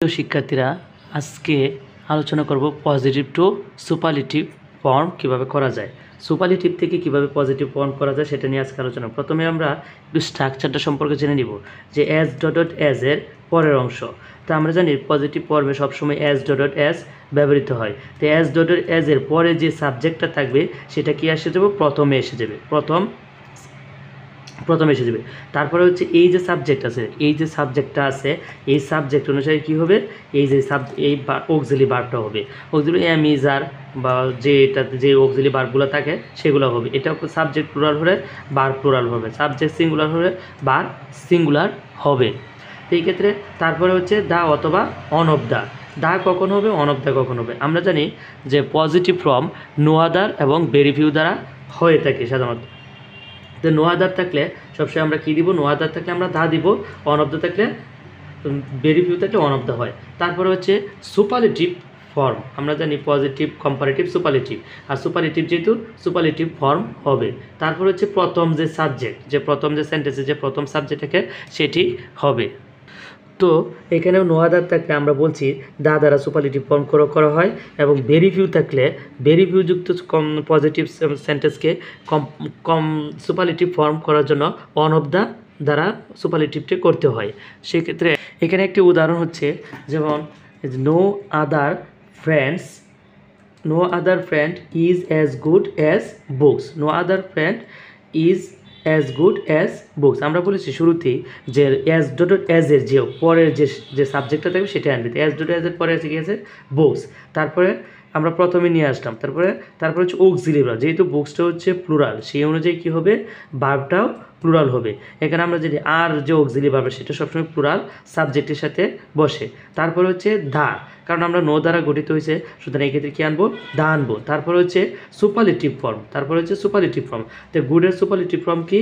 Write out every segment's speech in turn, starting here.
প্রিয় শিক্ষার্থীরা, আজকে আলোচনা করব পজিটিভ টু সুপারলেটিভ ফর্ম কিভাবে করা যায়। সুপারলেটিভ থেকে কিভাবে পজিটিভ ফর্ম করা যায় সেটা নিয়ে আজকে আলোচনা। প্রথমে আমরা একটু স্ট্রাকচারটা সম্পর্কে জেনে নিব যে অ্যাজ ডট ডট অ্যাজ এর পরের অংশ। তো আমরা জানি পজিটিভ ফর্মে সবসময় অ্যাজ ডট ডট অ্যাজ ব্যবহৃত হয়। তো অ্যাজ ডট ডট অ্যাজ এর পরে যে সাবজেক্টটা থাকবে সেটা কি এসে যাবে, প্রথমে এসে যাবে, প্রথমে এসে যাবে। তারপরে হচ্ছে এই যে সাবজেক্ট আছে, এই যে সাবজেক্টটা আছে, এই সাবজেক্ট অনুসারে কী হবে, এই যে এই অক্সিলারি ভার্বটা হবে। অক্সিলারি এম ইজ আর বা যে অক্সিলারি ভার্বগুলো থাকে সেগুলো হবে। এটা সাবজেক্ট প্লুরাল হলে ভার্ব প্লুরাল হবে, সাবজেক্ট সিঙ্গুলার হলে ভার্ব সিঙ্গুলার হবে। তো এই ক্ষেত্রে তারপরে হচ্ছে দা অথবা অন অফ দা। দা কখন হবে, অন অফ দা কখন হবে। আমরা জানি যে পজিটিভ ফর্ম নো আদার এবং ভেরি ফিউ দ্বারা হয়ে থাকে সাধারণত। তো নো আদার থাকলে সবসময় আমরা কী দিব, নো আদার থাকলে আমরা দা দিব, অন অফ দ্য থাকলে ভেরি ফিউ থাকলে অন অফ দ্য হয়। তারপরে হচ্ছে সুপারলেটিভ ফর্ম, আমরা জানি পজিটিভ, কম্পারেটিভ, সুপারলেটিভ। আর সুপারলেটিভ যেহেতু সুপারলেটিভ ফর্ম হবে। তারপর হচ্ছে প্রথম যে সাবজেক্ট, যে প্রথম যে সেন্টেন্সে যে প্রথম সাবজেক্ট থাকে সেটি হবে। তো এখানেও নো আদার থাকলে আমরা বলছি দা দ্বারা সুপারলেটিভ ফর্ম করা হয়, এবং ভেরি ফিউ থাকলে ভেরি ফিউ যুক্ত পজিটিভ সেন্টেন্সকে কম সুপারলেটিভ ফর্ম করার জন্য অন অফ দ্য দ্বারা সুপারলেটিভটি করতে হয়। সেক্ষেত্রে এখানে একটি উদাহরণ হচ্ছে, যেমন no other friends, no other friend is as good as books. No other friend is as good as books. আমরা বলেছি শুরুতেই যে অ্যাজ ডট অ্যাজ এর যে পরের যে সাবজেক্টটা থাকবে সেটা আনবে। অ্যাজ ডট অ্যাজ এর পরে আছে কি আছে, বুকস। তারপরে আমরা প্রথমে নিয়ে আসলাম, তারপরে হচ্ছে অক্সিলারি ভার্ব। যেহেতু বুকসটা হচ্ছে প্লুরাল, সেই অনুযায়ী কী হবে, ভার্বটাও প্লুরাল হবে। এখানে আমরা যদি আর যে অক্সিলারি ভার্ব সেটা সবসময় প্লুরাল সাবজেক্টের সাথে বসে। তারপরে হচ্ছে দা, কারণ আমরা নো দ্বারা গঠিত হয়েছে, সুতরাং এই ক্ষেত্রে কী আনবো, দা আনবো। তারপরে হচ্ছে সুপারলেটিভ ফর্ম, তারপরে হচ্ছে সুপারলেটিভ ফর্ম। তো গুডের সুপারলেটিভ ফর্ম কি,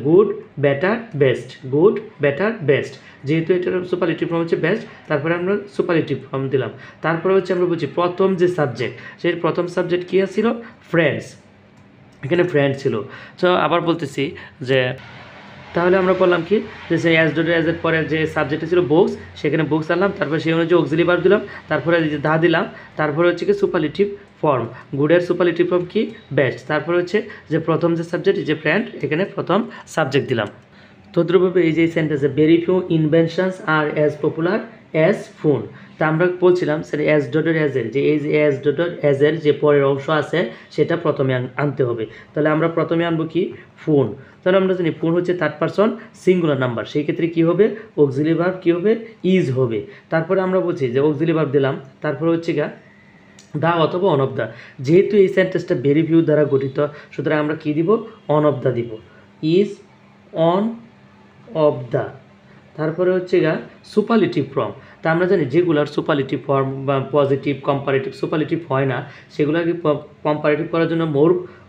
good, better, best. Good, better, best. যেহেতু এটার সুপারলেটিভ ফর্ম হচ্ছে বেস্ট, তারপরে আমরা সুপারলেটিভ ফর্ম দিলাম। তারপরে হচ্ছে আমরা বলছি প্রথম যে সাবজেক্ট, সেই প্রথম সাবজেক্ট কী ছিল, ফ্রেন্ডস। এখানে ফ্রেন্ড ছিল। তো আবার বলতেছি যে তাহলে আমরা বললাম কি, যে সেই অ্যাজ ডট অ্যাজ এর পরে যে সাবজেক্টটা ছিল বুকস, সেখানে বুকস আনলাম, তারপরে সেই অনুযায়ী অক্সিলারি ভার্ব দিলাম, তারপরে দা দিলাম, তারপরে হচ্ছে কি সুপারলেটিভ ফর্ম। গুডের সুপারলেটিভ ফর্ম কি, বেস্ট। তারপরে হচ্ছে যে প্রথম যে সাবজেক্ট, যে ফ্রেন্ড, এখানে প্রথম সাবজেক্ট দিলাম। তদ্রূপভাবে এই যে সেন্টেন্সে ভেরি ফিউ ইনভেনশনস আর অ্যাজ পপুলার অ্যাজ ফোন। তা আমরা বলছিলাম সেটা অ্যাজ ডট অ্যাজ এর, যে এই যে অ্যাজ ডট অ্যাজ এর যে পরের অংশ আছে সেটা প্রথমে আনতে হবে। তাহলে আমরা প্রথমে আনবো কি, ফোন। তাহলে আমরা জানি ফোন হচ্ছে থার্ড পারসন সিঙ্গুলার নাম্বার, সেই ক্ষেত্রে কী হবে, অক্সিলারি ভার্ব কী হবে, ইজ হবে। তারপরে আমরা বলছি যে অক্সিলারি ভার্ব দিলাম, তারপরে হচ্ছে গা দা অথবা অন অফ দা। যেহেতু এই সেন্টেন্সটা ভেরি ফিউ দ্বারা গঠিত, সুতরাং আমরা কী দিব, অন অফ দা দিব, ইজ অন অফ দ্য। তারপরে হচ্ছে গা সুপারলেটিভ ফর্ম। তা আমরা জানি যেগুলোর সুপারলেটিভ ফর্ম বা পজিটিভ, কম্পারেটিভ, সুপারলেটিভ হয় না, সেগুলোকে কম্পারেটিভ করার জন্য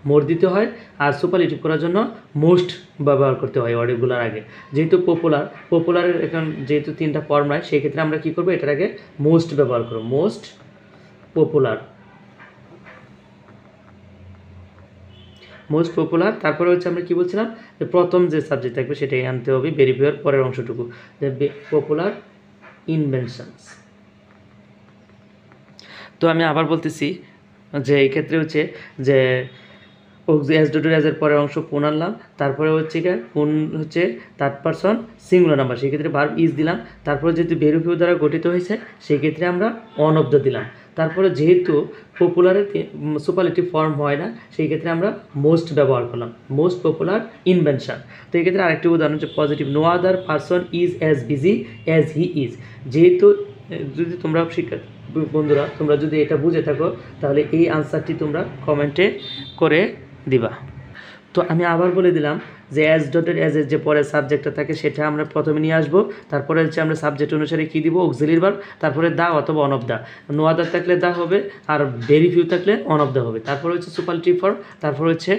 মোর দিতে হয়, আর সুপারলেটিভ করার জন্য মোস্ট ব্যবহার করতে হয় ওয়ার্ডগুলোর আগে। যেহেতু পপুলারের এখন যেহেতু তিনটা ফর্ম নয়, সেই ক্ষেত্রে আমরা কী করবো, এটার আগে মোস্ট ব্যবহার করবো, মোস্ট পপুলার, মোস্ট পপুলার। তারপরে হচ্ছে আমরা কী বলছিলাম, যে প্রথম যে সাবজেক্ট থাকবে সেটাই আনতে হবে, ভেরি ফিউর পরের অংশটুকু, যে পপুলার ইনভেনশনস। তো আমি আবার বলতেছি যে এই ক্ষেত্রে হচ্ছে যে অ্যাজ ডট অ্যাজ এর পরের অংশ ফোন আনলাম, তারপরে হচ্ছে কি ফোন হচ্ছে থার্ড পারসন সিঙ্গুলার নাম্বার, সেক্ষেত্রে ভার্ব ইজ দিলাম। তারপরে যেহেতু ভেরি ফিউ দ্বারা গঠিত হয়েছে, সেক্ষেত্রে আমরা অন অফ দ্য দিলাম। তারপরে যেহেতু পপুলারের সুপারলেটিভ ফর্ম হয় না, সেই ক্ষেত্রে আমরা মোস্ট ব্যবহার করলাম, মোস্ট পপুলার ইনভেনশন। তো এই ক্ষেত্রে আরেকটি উদাহরণ হচ্ছে positive, no other person is as busy as he is. যেহেতু যদি তোমরা বন্ধুরা তোমরা যদি এটা বুঝে থাকো, তাহলে এই আনসারটি তোমরা কমেন্টে করে দিবা। তো আমি আবার বলে দিলাম যে অ্যাজ ডটের অ্যাজ এর যে পরের সাবজেক্টটা থাকে সেটা আমরা প্রথমে নিয়ে আসবো। তারপরে হচ্ছে আমরা সাবজেক্ট অনুসারে কী দিব, অক্সিলারি ভার্ব, তারপরে দা অথবা on of the. No other থাকলে দা হবে, আর ভেরি ফিউ থাকলে অন অফ দা হবে। তারপরে হচ্ছে সুপারলেটিভ ফর্ম, তারপর হচ্ছে